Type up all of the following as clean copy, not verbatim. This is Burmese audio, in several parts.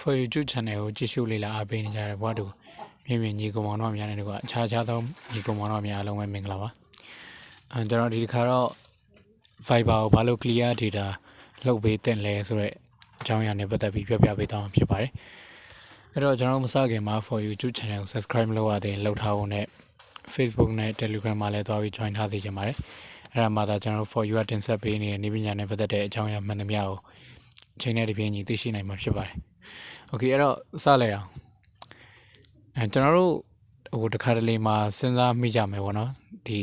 for YouTube channel ကိုကြည့်ရှုလေ့လာအားပေးနေကြတဲ့ဘဝတူမြင်မြင်ညီကောင်မောင်တို့များနေတော့အခြားခြားသောညီကောင်မောင်တို့များအားလုံးပဲမင်္ဂလာပါကျွန်တော်ဒီတစ်ခါတော့ viber ကိုဘာလို့ clear data လုပ်ပေးတင်လဲဆိုတော့အကြောင်းအရာနဲ့ပတ်သက်ပြီးပြောပြပေးသွားမှာဖြစ်ပါတယ်အဲ့တော့ကျွန်တော်မစခင်မှာ for YouTube channel ကို subscribe လုပ်ရတဲ့လောက်ထားဖို့နဲ့ Facebook နဲ့ Telegram မှာလည်းသွားပြီး join ထားစေချင်ပါတယ်အဲ့ဒါမှသာကျွန်တော် for you တင်ဆက်ပေးနေတဲ့နေပညာနဲ့ပတ်သက်တဲ့အကြောင်းအရာမှန်သမျှကိုအချိန်နဲ့တပြေးညီသိရှိနိုင်မှာဖြစ်ပါတယ်โอเคအဲ့တော့စလိုက်အောင်ကျွန်တော်တို့ဟိုတခါတလေမှာစဉ်းစားမိကြမယ်ပေါ့နော်ဒီ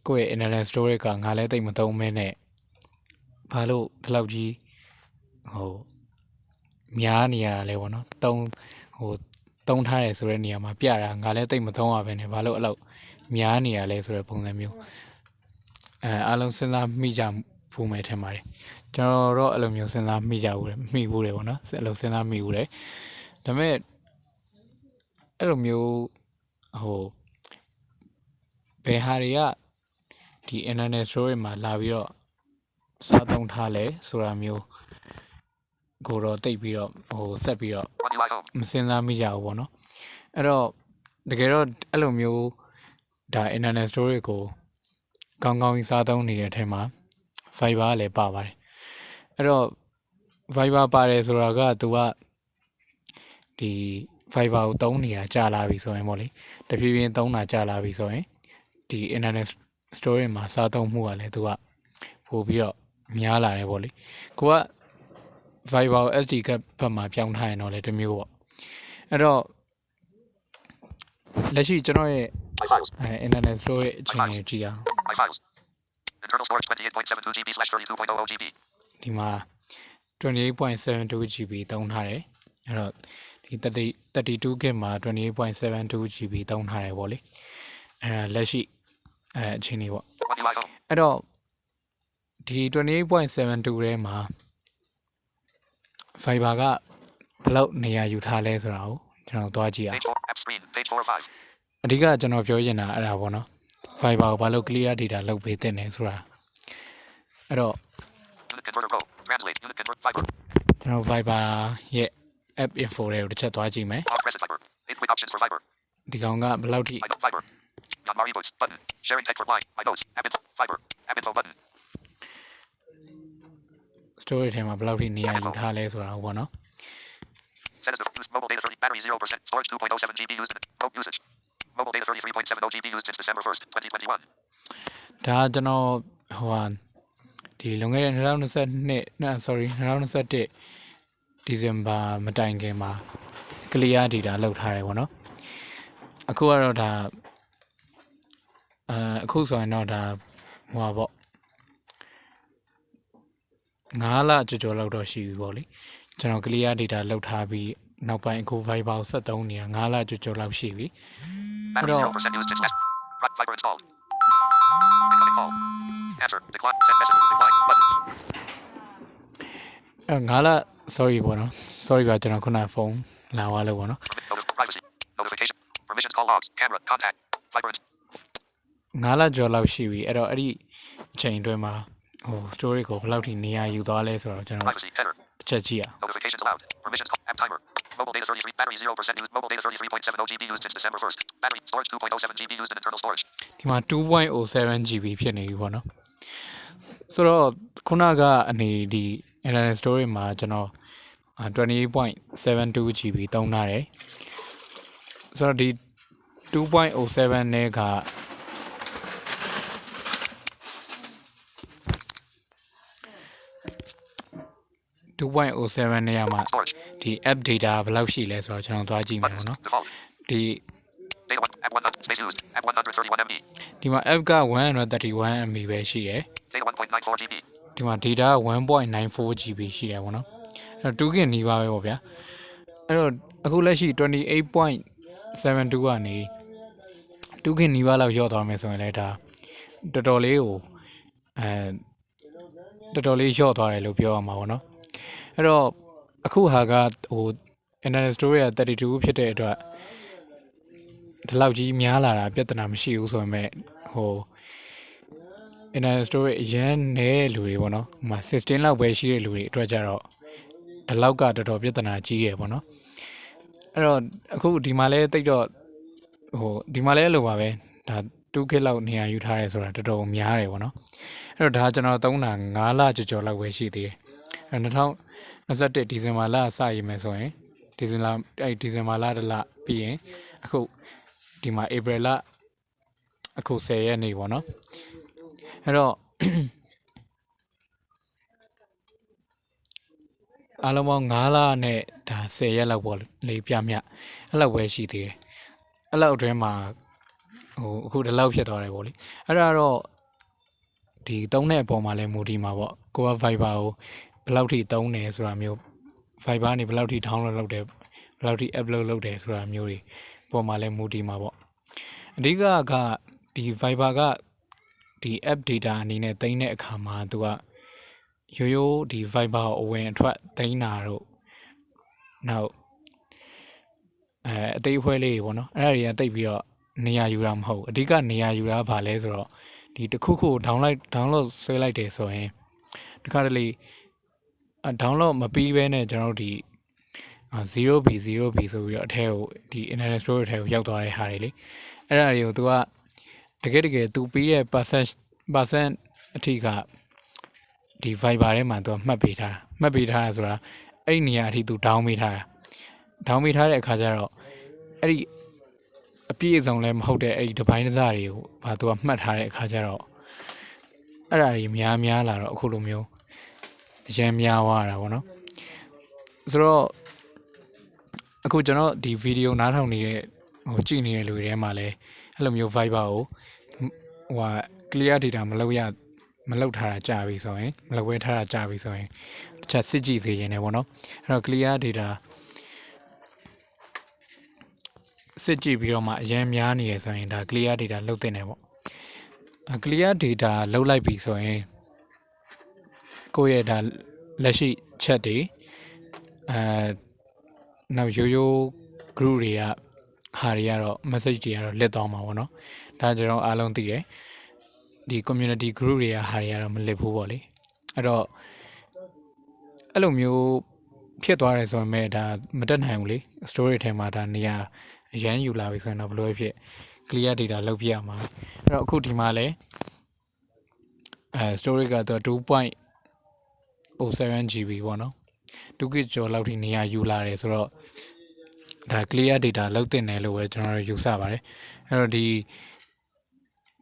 ကိုယ့်ရဲ့ internet storage ကငါလည်းတိတ်မသုံးမဲနဲ့ဘာလို့ဒီလောက်ကြီးဟိုများနေရတာလဲပေါ့နော်သုံးထားတယ်ဆိုတဲ့နေရာမှာပြတာငါလည်းတိတ်မသုံးရပဲနဲ့ဘာလို့အဲ့လောက်များနေရလဲဆိုတဲ့ပုံစံမျိုးအားလုံးစဉ်းစားမိကြဖို့မယ်ထင်ပါတယ်ကျွန်တော်တော့အဲ့လိုမျိုးစဉ်းစားမိဘူးတယ်ပေါ့နော်အဲ့လိုစဉ်းစားမိဘူးတယ်ဒါပေမဲ့အဲ့လိုမျိုးဘယ်ဟာတွေကဒီ internet storage မှာလာပြီးတော့စားသုံးထားလဲဆိုတာမျိုးကိုတော့တိတ်ပြီးတော့ဆက်ပြီးတော့မစဉ်းစားမိကြဘူးပေါ့နော်အဲ့တော့တကယ်တော့အဲ့လိုမျိုးဒါ internet storage ကိုကောင်းကောင်းစားသုံးနေတဲ့အထက်မှာ viber ကလည်းပါပါတယ်အဲ့တော့ viber ပါတယ်ဆိုတာကသူကဒီ viber ကိုသုံးနေတာကြာလာပြီဆိုရင်ပေါ့လေတဖြည်းဖြည်းသုံးတာကြာလာပြီဆိုရင်ဒီ internet storage မှာစားသုံးမှုကလည်းသူကပို့ပြီးတော့များလာတယ်ပေါ့လေကိုက viber SD ကဘက်မှာပြောင်းထားရင်တော့လည်းတစ်မျိုးပေါ့အဲ့တော့လက်ရှိကျွန်တော်ရဲ့internet storage အချိန်ကြီးကြည့်အောင် internal storage 28.72 GB/32.00 GB ဒီမှာ 28.72 GB သုံးထားတယ်အဲ့တော့ဒီ32 GB မှာ 28.72 GB သုံးထားတယ်ပေါ့လေအဲ့ဒါလက်ရှိအချိန်ကြီးပေါ့အဲ့တော့ဒီ 28.72 ထဲမှာ viber ကဘယ်လောက်နေရာယူထားလဲဆိုတာကိုကျွန်တော်သွားကြည့်အောင်အဓိကကျွန်တော်ပြောချင်တာအဲ့ဒါပေါ့နော် viber ကိုဘာလို့ clear data လုပ်ပေးတင်လဲဆိုတာအဲ့တော့ကျွန်တော် viber ရဲ့ app info တွေကိုတစ်ချက်သွားကြည့်မယ်ဒီကောင်ကဘယ်လောက်ထိ storage ထဲမှာဘယ်လောက်ထိနေရာယူထားလဲဆိုတာဟုတ်ပါနော် mobile data 30 battery 0% storage 2.07 GB used mobile usage mobile data 33.70 GB used since December 1st 2021ဒါကျွန်တော်ဒီလွန်ခဲ့တဲ့2021 December မတိုင်ခင်မှာ clear data လောက်ထားတယ်ပေါ့နော်အခုကတော့ဒါအခုဆိုရင်တော့ဒါပေါ့9လကျော်လောက်တော့ရှိပြီပေါ့လေကျွန်တော် clear data လောက်ထားပြီးနောက်ပိုင်းအခု viber ကိုဆက်သုံးနေတာ9လကျော်လောက်ရှိပြီအဲ့တော့ viber installed incoming call answer decline send message decline button 9လ sorry ပေါ့နော် sorry ပါကျွန်တော်ခုနဖုန်းလာသွားလို့ပေါ့နော် privacy notification permissions call logs camera contact viber 9လကျော်လောက်ရှိပြီအဲ့တော့အဲ့ဒီအချိန်အတွင်းမှာstory ကိုဘယ်လောက်ထိနေရာယူသွားလဲဆိုတော့ကျွန်တော်တစ်ချက်ကြည့်အောင် notifications allowed permissions app timer mobile data 33 battery 0% used mobile data 33.70 GB used since December 1st battery storage 2.07 GB used in internal storage ဒီမှာ 2.07 GB ဖြစ်နေပြီပေါ့နော်ဆိုတော့ခုနကအနေဒီ internet storage မှာကျွန်တော်28.72 GB သုံးထားတယ်ဆိုတော့ဒီ 2.07 နဲ့က2.07 နေရာမှာဒီ app data ဘယ်လောက်ရှိလဲဆိုတော့ကျွန်တော်သွားကြည့်မယ်ပေါ့နော်ဒီဒီမှာ app က 131 MB ပဲရှိတယ်ဒီမှာ data 1.94 GB ရှိတယ်ပေါ့နော်အဲ့တော့ 2GB နီးပါးပဲပေါ့ဗျာအဲ့တော့အခုလက်ရှိ 28.72 ကနေ 2GB နီးပါးလောက်ရော့သွားမယ်ဆိုရင်လည်းဒါတော်တော်လေးရော့သွားတယ်လို့ပြောရမှာပေါ့နော်အဲ့တော့အခုဟာကinternet storage က32ဖြစ်တဲ့အတွက်ဒီလောက်ကြီးများလာတာပြဿနာမရှိဘူးဆိုပေမဲ့internet storage အရင်နည်းလူတွေပေါ့နော်ဟိုမှာ16လောက်ပဲရှိတဲ့လူတွေအတွက်ကြတော့ ဒီလောက်ကတော်တော်ပြဿနာကြီးရပေါ့နော်အဲ့တော့အခုဒီမှာလဲတိတ်တော့ဒီမှာလဲလိုပါပဲဒါ2 k လောက်နေရာယူထားရဲဆိုတာတော်တော်များတယ်ပေါ့နော်အဲ့တော့ဒါကျွန်တော်သုံးတာ9လကျော်လောက်ပဲရှိသေးတယ်အဲ့2021ဒီဇင်ဘာလစရည်မယ်ဆိုရင်ဒီဇင်ဘာလတလပြီးရင်အခုဒီမှာဧပြီလအခု10ရက်နေပေါ့နော်အဲ့တော့အားလုံးပေါင်း9လနဲ့ဒါ10ရက်လောက်ပေါ့လေပြမြအဲ့လောက်ပဲရှိသေးတယ်အဲ့လောက်အတွင်းမှာအခုဒီလောက်ဖြစ်သွားတယ်ပေါ့လေအဲ့ဒါတော့ဒီသုံးတဲ့အပေါ်မှာလဲမူတည်မှာပေါ့ကိုက Viber ကိုဘယ်လောက်ထိသုံးတယ်ဆိုတာမျိုး Viber နေဘယ်လောက်ထိ download လုပ်တယ်ဘယ်လောက်ထိ upload လုပ်တယ်ဆိုတာမျိုးတွေပေါ်မှာလဲမူတည်မှာပေါ့အဓိကကဒီ Viber ကဒီ app data အနေနဲ့သိမ်းတဲ့အခါမှာသူကရိုးဒီ Viber ကိုအဝင်အထွက်သိမ်းတာတော့နောက်အသေးအဖွဲလေးတွေပေါ့နော်အဲ့ဒါတွေကတိတ်ပြီးတော့နေရာယူတာမဟုတ်အဓိကနေရာယူတာဗာလဲဆိုတော့ဒီတစ်ခုခု download ဆွဲလိုက်တယ်ဆိုရင်တခါတလေdownload မပြီးဘဲနဲ့ကျွန်တော်တို့ဒီ 0b ဆိုပြီးတော့အထက်ကိုဒီ internet storage ထဲကိုရောက်သွားတဲ့ဟာတွေလေအဲ့ဒါတွေကို तू ကတကယ် तू ပြီးတဲ့ percent အထိကဒီ Viber ထဲမှာ तू မှတ်ပေးထားတာဆိုတာအဲ့ဒီနေရာအထိ तू down ပေးထားတဲ့အခါကျတော့အဲ့ဒီအပြည့်အစုံလည်းမဟုတ်တဲ့အဲ့ဒီဒီပိုင်းစားတွေကိုဘာ तू ကမှတ်ထားတဲ့အခါကျတော့အဲ့ဒါကြီးများလာတော့အခုလိုမျိုးအရင်များသွားတာပေါ့နော်ဆိုတော့အခုကျွန်တော်ဒီဗီဒီယိုနားထောင်နေတဲ့ကြည့်နေတဲ့လူတွေထဲမှာလည်းအဲ့လိုမျိုး Viber ကိုclear data မလုပ်ထားတာကြာပြီဆိုရင်မလုပ်ဝဲထားတာကြာပြီဆိုရင်တစ်ချက်စစ်ကြည့်စေရင်လည်းပေါ့နော်အဲ့တော့ clear data စစ်ကြည့်ပြီးတော့မှအရင်များနေရဆိုရင်ဒါ clear data လုပ်တင်တယ်ပေါ့clear data လုပ်လိုက်ပြီဆိုရင်ကိုယ့်ရဲ့ဒါလက်ရှိ chat တွေနောက်ရိုး group တွေကဟာတွေကတော့ message တွေကတော့လက်သွားမှာပေါ့နော်ဒါကျွန်တော်အားလုံးသိတယ်ဒီ community group တွေကဟာတွေကတော့မလစ်ဘူးပေါ့လေအဲ့တော့အဲ့လိုမျိုးဖြစ်သွားတယ်ဆိုရင်မဲ့ဒါမတက်နိုင်ဘူးလေ story ထဲမှာဒါနေရာအရန်ယူလာပြီဆိုရင်တော့ဘယ်လိုဖြစ် clear data လုပ်ပြရမှာအဲ့တော့အခုဒီမှာလဲstory ကတော့ 2.07 GB ပေါ့နော်2 GB ကျော်လောက်ထိနေရာယူလာတယ်ဆိုတော့ဒါ clear data လောက်တင်တယ်လို့ပဲကျွန်တော်တို့ယူဆပါတယ်အဲ့တော့ဒီ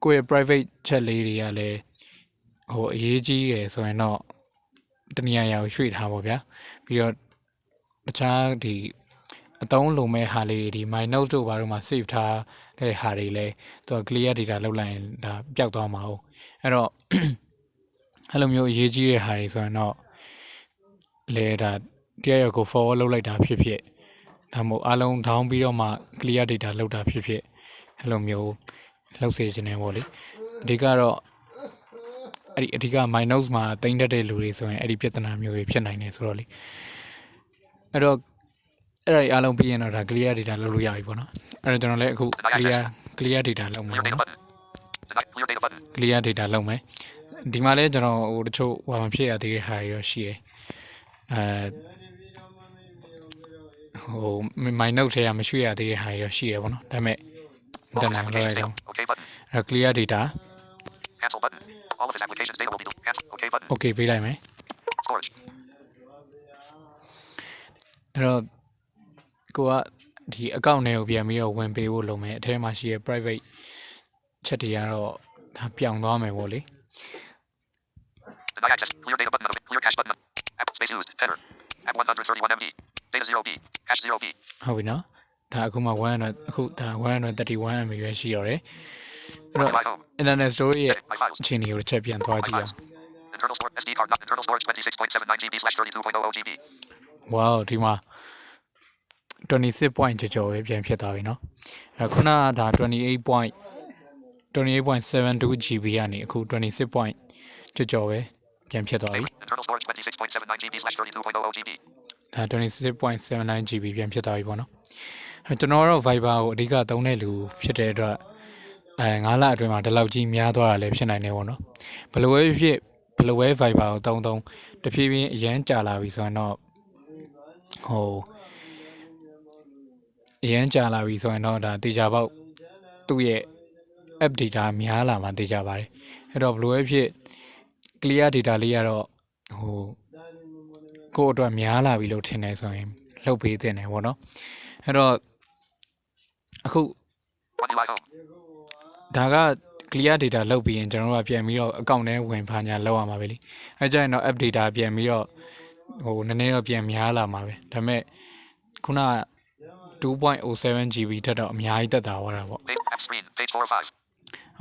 ကိုယ့်ရဲ့ private chat လေးတွေကလည်းအရေးကြီးရယ်ဆိုရင်တော့တနည်းအားဖြင့်ရွှေ့ထားပါဗျာပြီးတော့တခြားဒီအသုံးလုံးမဲ့ဟာလေးဒီ my note တို့ဘာလို့မှ save ထားတဲ့ဟာတွေလည်းသူက clear data လောက်လိုက်ရင်ဒါပျောက်သွားမှာဟုတ်အဲ့တော့အဲ့လိုမျိုးအရေးကြီးတဲ့ဟာတွေဆိုရင်တော့လေဒါတရားရောက်ကို forward လုပ်လိုက်တာဖြစ်ဒါမို့အားလုံး down ပြီးတော့မှ clear data လောက်တာဖြစ်အဲ့လိုမျိုးလောက်စေခြင်းနဲ့ပေါ့လေအဓိကတော့အဲ့ဒီအဓိက my notes မှာတင်တတ်တဲ့လူတွေဆိုရင်အဲ့ဒီပြဿနာမျိုးတွေဖြစ်နိုင်တယ်ဆိုတော့လေအဲ့တော့အဲ့ဒါအားလုံးပြီးရင်တော့ဒါ clear data လုပ်လို့ရပြီပေါ့နော်အဲ့တော့ကျွန်တော်လည်းအခု clear data လုပ်မယ် clear data လုပ်မယ်ဒီမှာလည်းကျွန်တော်တချို့မဖြစ်ရသေးတဲ့ဟာတွေတော့ရှိတယ်my note ထဲကမရွှေ့ရသေးတဲ့ဟာတွေတော့ရှိတယ်ပေါ့နော်ဒါပေမဲ့တန်းနိုင်လောက်လိုက်တော့အဲ့ clear data cancel button all of this applications data will be cancel okay button okay ပေးလိုက်မယ်အဲ့တော့ကိုကဒီ account ထဲကိုပြန်ပြီးတော့ဝင်ပေးဖို့လုပ်မယ်အထဲမှာရှိတဲ့ private chat တွေကတော့ဒါပြောင်းသွားမယ်ပေါ့လေ deny access clear data button clear cache button app space used header app 131 MB data 0B cache 0B ဟုတ်ပြီနော်ဒါအခုမှ131 MB ပဲရှိတော့တယ်အဲ့တော့ internet storage ရဲ့အခြေအနေကိုချက်ပြန်သွားကြည့်အောင် internal storage SD card not internal storage 26.79 GB/32.00 GB wow ဒီမှာ26 ကျော်ပဲပြန်ဖြစ်သွားပြီเนาะအဲ့ခုနကဒါ28.72 GB ကနေအခု26 ကျော်ပဲပြန်ဖြစ်သွားပြီ internal storage 26.79 GB/32.00 GB ဒါ 26.79 GB ပြန်ဖြစ်သွားပြီပေါ့နော်ကျွန်တော်တော့ Viber ကိုအဓိကသုံးတဲ့လူဖြစ်တဲ့အတွက်9လအတွင်းမှာဒီလောက်ကြီးများသွားတာလည်းဖြစ်နိုင်တယ်ပေါ့နော်ဘယ်လိုပဲ Viber ကိုသုံးတဖြည်းဖြည်းအရန်ကြာလာပြီဆိုရင်တော့ ဟိုအရန်ကြာလာပြီဆိုရင်တော့ဒါတေချာပေါက်သူ့ရဲ့ app data များလာမှတေချာပါတယ်အဲ့တော့ဘလို့ဖြစ် clear data လေးကတော့ဟိုကိုယ့်အတွက်များလာပြီလို့ထင်တယ်ဆိုရင်လှုပ်ပေးတင်တယ်ပေါ့နော်အဲ့တော့အခုဒါက clear data လှုပ်ပြီးရင်ကျွန်တော်တို့ကပြန်ပြီးတော့ account ထဲဝင်ဖာညာလောက်ရမှာပဲလေအဲကြရင်တော့ app data ပြန်ပြီးတော့ဟိုနည်းနည်းတော့ပြန်များလာမှာပဲဒါပေမဲ့ခုန2.07 GB ထက်တော့အများကြီးတက်တာသွားတာပေါ့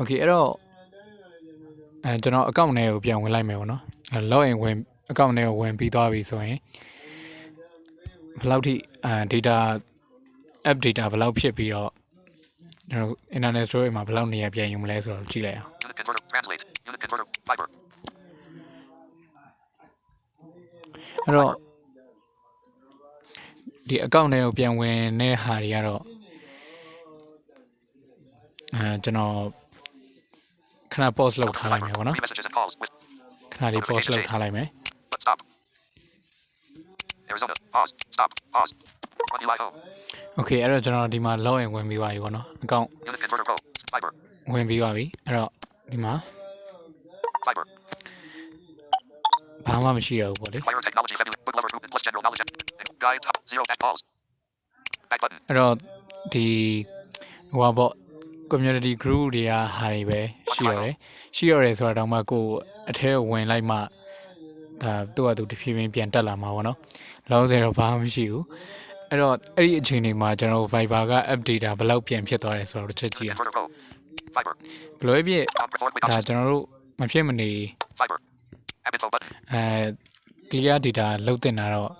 Okay အဲ့တော့ကျွန်တော် account ထဲကိုပြန်ဝင်လိုက်မယ်ပေါ့နော် login ဝင် account ထဲကိုဝင်ပြီးသွားပြီဆိုရင်ဘယ်လောက်ထိ data app data ဘယ်လောက်ဖြစ်ပြီးတော့ကျွန်တော် internet storage မှာဘယ်လောက်နေရာပြန်ယူမလဲဆိုတော့ကြည့်လိုက်အောင်အဲ့တော့ဒီ account ထဲကိုပြန်ဝင်တဲ့ဟာတွေကတော့ကျွန်တော်ခဏ pause လုပ်ထားလိုက်မယ်ပေါ့နော်ခဏလေး pause လုပ်ထားလိုက်မယ်Okay အဲ့တော့ကျွန်တော်ဒီမှာ login ဝင်ပြီးပါပြီပေါ့နော် account ဝင်ပြီးပါပြီအဲ့တော့ဒီမှာဘာမှမရှိတော့ဘူးပေါ့လေအဲ့တော့ဒီဟိုပါပေါ့ community group တွေကဟာတွေပဲရှိရတယ်ဆိုတာတောင်မှကိုအထဲဝင်လိုက်မှဒါသူ့ဟာသူတဖြည်းဖြည်းပြန်တက်လာမှာပေါ့နော်လောဆယ်တော့ဘာမှမရှိဘူးအဲ့တော့အဲ့ဒီအချိန်တွေမှာကျွန်တော် viber က app data ဘယ်လောက်ပြန်ဖြစ်သွားတယ်ဆိုတော့တစ်ချက်ကြည့်အောင်ဘယ်လိုဖြစ်ဒါကျွန်တော်တို့မဖြစ်မနေclear data လောက်တင်တာတော့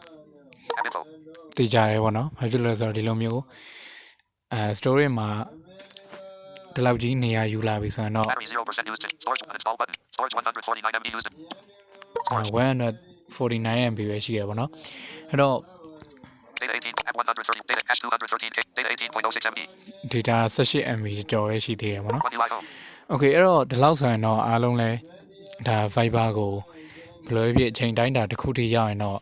သိကြတယ်ပေါ့နော်ဘာဖြစ်လို့လဲဆိုတော့ဒီလိုမျိုးstorage မှာဒီလောက်ကြီးနေရာယူလာပြီဆိုရင်တော့149 MB ပဲရှိရပါတော့အဲ့တော့ data 18 MB ကျော်ရရှိသေးတယ်ပေါ့နော် Okay အဲ့တော့ဒီလောက်ဆိုရင်တော့အားလုံးလဲဒါ viber ကိုဘယ်လိုဖြစ်အချိန်တိုင်းတာတစ်ခုထိရောက်ရင်တော့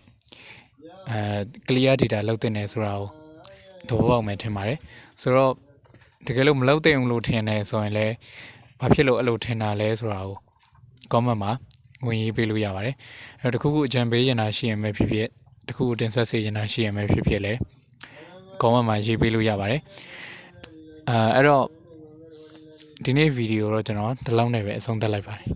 clear data လောက်တင်နေဆိုတာကိုသဘောပေါက်မယ်ထင်ပါတယ်ဆိုတော့တကယ်လို့မလောက်တဲ့အောင်လို့ထင်တယ်ဆိုရင်လည်းဘာဖြစ်လို့အဲ့လိုထင်တာလဲဆိုတာကို comment မှာဝင်ရေးပေးလို့ရပါတယ်အဲ့တော့တခုခုအကြံပေးရင်ရှိရင်ပဲဖြစ်ဖြစ်တခုခုတင်ဆက်စေရင်ရှိရင်ပဲဖြစ်ဖြစ်လဲ comment မှာရေးပေးလို့ရပါတယ်အဲ့တော့ဒီနေ့ဗီဒီယိုတော့ကျွန်တော်ဒီလောက်နဲ့ပဲအဆုံးသတ်လိုက်ပါတယ်